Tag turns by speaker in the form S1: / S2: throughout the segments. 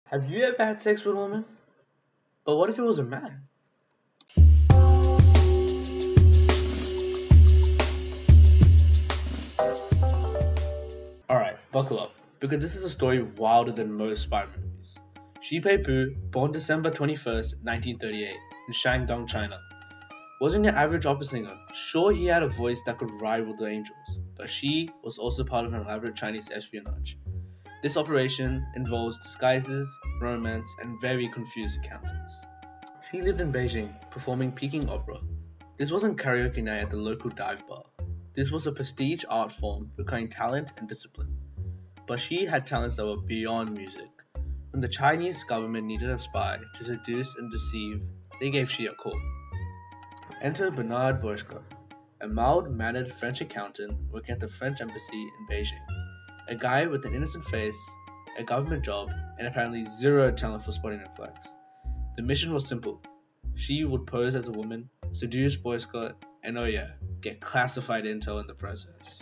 S1: Have you ever had sex with a woman? But what if it was a man? Alright, buckle up, because this is a story wilder than most spy movies. Shi Pei Pu, born December 21st, 1938, in Shandong, China, wasn't your average opera singer. Sure, he had a voice that could rival the angels, but she was also part of an elaborate Chinese espionage. This operation involves disguises, romance, and very confused accountants. She lived in Beijing, performing Peking opera. This wasn't karaoke night at the local dive bar. This was a prestige art form requiring talent and discipline. But she had talents that were beyond music. When the Chinese government needed a spy to seduce and deceive, they gave Shi a call. Enter Bernard Bourgeois, a mild-mannered French accountant working at the French embassy in Beijing. A guy with an innocent face, a government job, and apparently zero talent for spotting red flags. The mission was simple. She would pose as a woman, seduce Bourgeois, and oh yeah, get classified intel in the process.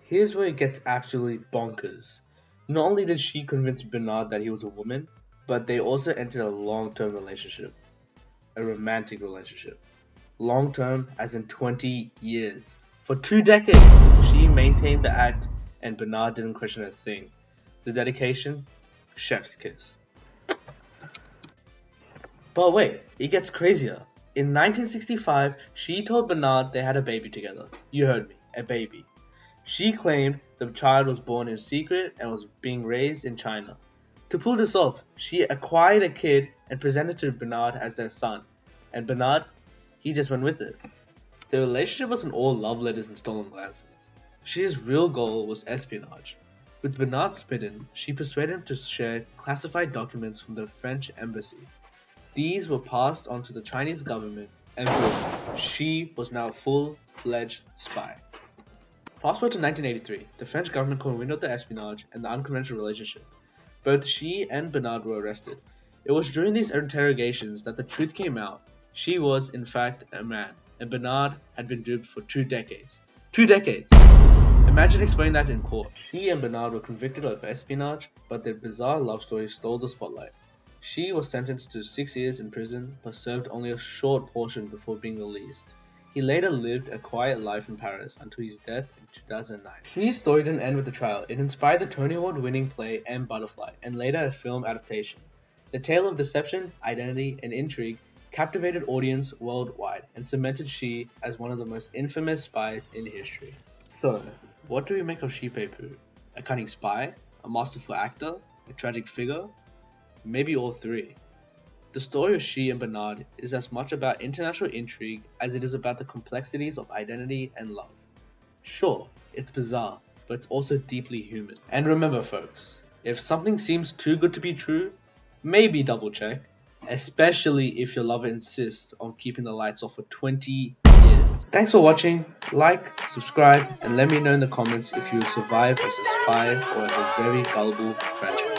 S1: Here's where it gets absolutely bonkers. Not only did she convince Bernard that he was a woman, but they also entered a long-term relationship. A romantic relationship. Long-term as in 20 years. For 2 decades, she maintained the act and Bernard didn't question a thing. The dedication? Chef's kiss. But wait, it gets crazier. In 1965, she told Bernard they had a baby together. You heard me, a baby. She claimed the child was born in secret and was being raised in China. To pull this off, she acquired a kid and presented to Bernard as their son. And Bernard, he just went with it. The relationship wasn't all love letters and stolen glances. Shi's real goal was espionage. With Bernard smitten, she persuaded him to share classified documents from the French embassy. These were passed on to the Chinese government, and boom, Shi was now a full-fledged spy. Fast forward to 1983, the French government caught wind of the espionage and the unconventional relationship. Both Shi and Bernard were arrested. It was during these interrogations that the truth came out. She was, in fact, a man, and Bernard had been duped for 2 decades. 2 decades! Imagine explaining that in court. She and Bernard were convicted of espionage, but their bizarre love story stole the spotlight. She was sentenced to 6 years in prison, but served only a short portion before being released. He later lived a quiet life in Paris until his death in 2009. Shi's story didn't end with the trial. It inspired the Tony Award-winning play M. Butterfly, and later a film adaptation. The tale of deception, identity, and intrigue captivated audience worldwide and cemented Shi as one of the most infamous spies in history. So, what do we make of Shi Pei Pu? A cunning spy? A masterful actor? A tragic figure? Maybe all three. The story of Shi and Bernard is as much about international intrigue as it is about the complexities of identity and love. Sure, it's bizarre, but it's also deeply human. And remember folks, if something seems too good to be true, maybe double check, especially if your lover insists on keeping the lights off for 20 years. Thanks for watching, like, subscribe, and let me know in the comments if you survive as a spy or as a very gullible French.